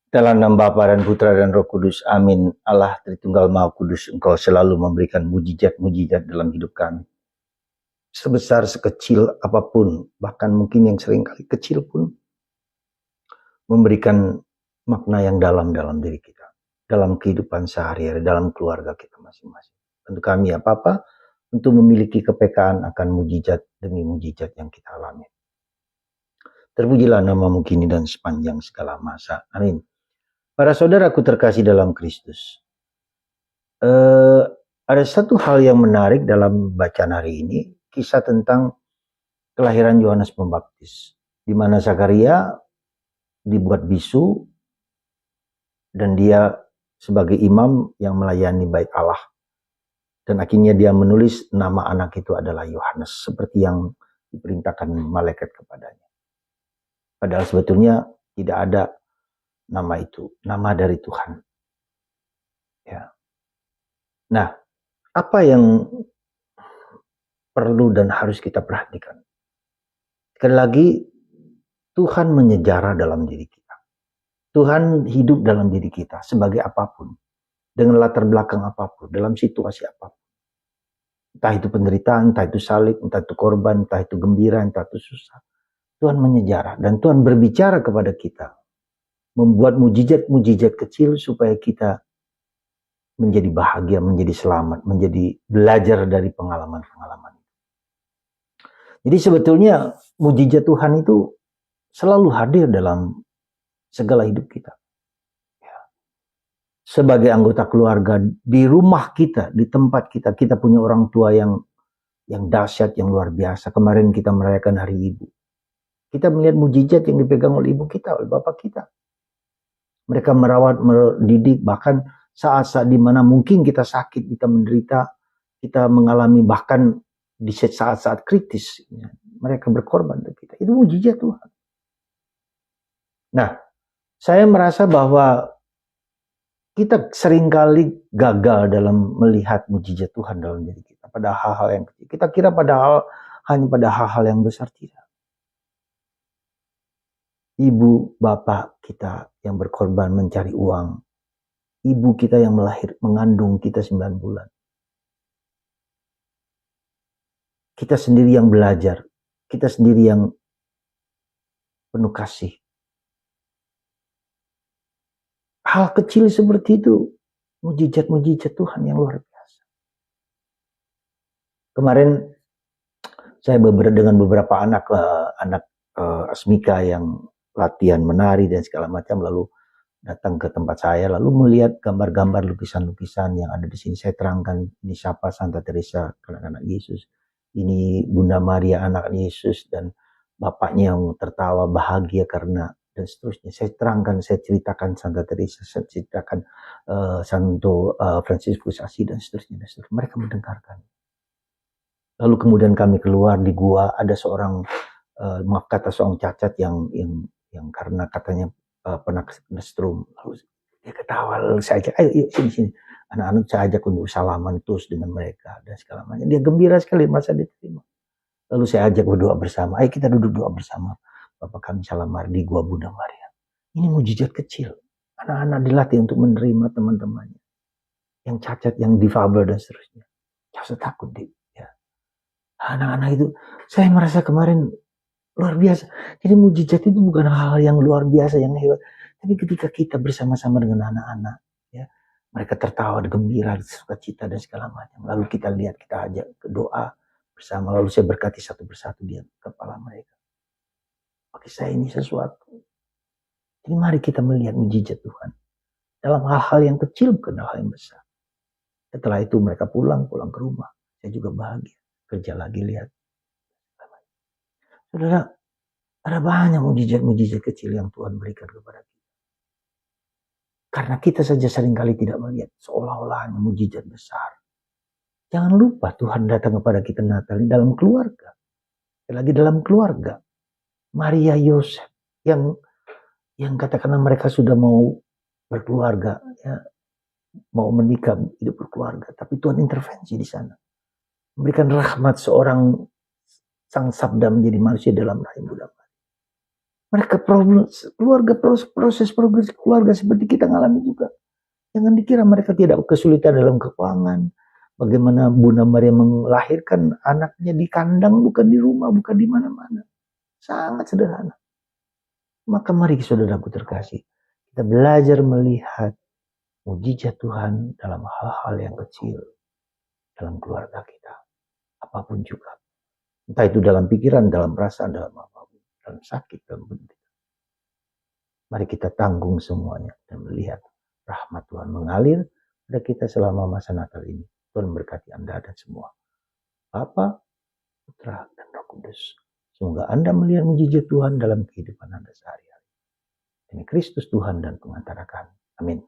Dalam nama Bapa dan Putra dan Roh Kudus, amin. Allah Tritunggal Maha Kudus, Engkau selalu memberikan mujizat-mujizat dalam hidup kami. Sebesar sekecil apapun, bahkan mungkin yang seringkali kecil pun, memberikan makna yang dalam diri kita, dalam kehidupan sehari-hari, dalam keluarga kita masing-masing. Untuk kami apa-apa, untuk memiliki kepekaan akan mujizat demi mujizat yang kita alami. Terpujilah namamu kini dan sepanjang segala masa. Amin. Para saudaraku terkasih dalam Kristus, ada satu hal yang menarik dalam bacaan hari ini, kisah tentang kelahiran Yohanes Pembaptis, di mana Zakaria dibuat bisu dan dia sebagai imam yang melayani bait Allah, dan akhirnya dia menulis nama anak itu adalah Yohanes seperti yang diperintahkan malaikat kepadanya. Padahal sebetulnya tidak ada nama itu, nama dari Tuhan. Ya. Nah, apa yang perlu dan harus kita perhatikan? Sekali lagi, Tuhan menyejarah dalam diri kita. Tuhan hidup dalam diri kita sebagai apapun, dengan latar belakang apapun, dalam situasi apapun. Entah itu penderitaan, entah itu salib, entah itu korban, entah itu gembira, entah itu susah. Tuhan menyejarah dan Tuhan berbicara kepada kita, membuat mujizat-mujizat kecil supaya kita menjadi bahagia, menjadi selamat, menjadi belajar dari pengalaman-pengalaman. Jadi sebetulnya mujizat Tuhan itu selalu hadir dalam segala hidup kita. Sebagai anggota keluarga, di rumah kita, di tempat kita, kita punya orang tua yang dahsyat, yang luar biasa. Kemarin kita merayakan Hari Ibu. Kita melihat mujizat yang dipegang oleh ibu kita, oleh bapak kita. Mereka merawat, mendidik, bahkan saat-saat di mana mungkin kita sakit, kita menderita, kita mengalami bahkan di saat-saat kritis, mereka berkorban untuk kita. Itu mujizat Tuhan. Nah, saya merasa bahwa kita seringkali gagal dalam melihat mujizat Tuhan dalam diri kita pada hal-hal yang kecil. Kita kira hanya pada hal-hal yang besar, tidak. Ibu bapak kita yang berkorban mencari uang, ibu kita yang mengandung kita 9 bulan. Kita sendiri yang belajar, kita sendiri yang penuh kasih. Hal kecil seperti itu, mujizat-mujizat Tuhan yang luar biasa. Kemarin saya dengan beberapa anak Asmika yang latihan menari dan segala macam, lalu datang ke tempat saya, lalu melihat gambar-gambar lukisan-lukisan yang ada di sini. Saya terangkan, ini siapa Santa Teresa, anak-anak Yesus. Ini Bunda Maria, anak Yesus, dan bapaknya yang tertawa bahagia karena, dan seterusnya. Saya terangkan, saya ceritakan Santa Teresa, saya ceritakan Santo Fransiskus Asi, dan seterusnya. Mereka mendengarkan. Lalu kemudian kami keluar di gua, ada seorang seorang cacat yang karena katanya pernah kesetrum, lalu dia ketawa, lalu saya ajak, ayo sini, anak-anak saya ajak untuk salaman terus dengan mereka dan segala macam. Dia gembira sekali merasa diterima. Lalu saya ajak berdoa bersama, ayo kita duduk doa bersama. Bapak kami salamar di gua Bunda Maria. Ini mujizat kecil. Anak-anak dilatih untuk menerima teman-temannya yang cacat, yang difabel dan seterusnya. Jangan usah takut, ya. Anak-anak itu, saya merasa kemarin luar biasa. Jadi mujizat itu bukan hal yang luar biasa, yang hebat. Tapi ketika kita bersama-sama dengan anak-anak, ya, mereka tertawa, gembira, sukacita dan segala macam. Lalu kita lihat, kita ajak ke doa bersama. Lalu saya berkati satu persatu di kepala mereka. Bagi saya ini sesuatu. Jadi mari kita melihat mujizat Tuhan dalam hal-hal yang kecil, bukan hal yang besar. Setelah itu mereka pulang ke rumah. Saya juga bahagia. Kerja lagi, lihat. Saudara, ada banyak mujizat-mujizat kecil yang Tuhan berikan kepada kita. Karena kita saja seringkali tidak melihat, seolah-olah hanya mujizat besar. Jangan lupa Tuhan datang kepada kita Natal dalam keluarga. Lagi dalam keluarga. Maria Yosef yang katakanlah mereka sudah mau berkeluarga, ya, mau menikah, hidup berkeluarga, tapi Tuhan intervensi di sana. Memberikan rahmat seorang Sang Sabda menjadi manusia dalam rahim Bunda Maria. Mereka proses progres keluarga seperti kita ngalami juga. Jangan dikira mereka tidak kesulitan dalam keuangan. Bagaimana Bunda Maria melahirkan anaknya di kandang, bukan di rumah, bukan di mana-mana. Sangat sederhana. Maka mari saudaraku terkasih, kita belajar melihat mujizat Tuhan dalam hal-hal yang kecil dalam keluarga kita. Apapun juga. Entah itu dalam pikiran, dalam perasaan, dalam apapun. Dalam sakit, dalam penderitaan. Mari kita tanggung semuanya dan melihat rahmat Tuhan mengalir pada kita selama masa Natal ini. Tuhan berkati Anda dan semua. Bapa, Putra, dan Roh Kudus. Semoga Anda melihat mujizat Tuhan dalam kehidupan Anda sehari-hari. Demi Kristus Tuhan dan pengantara kami. Amin.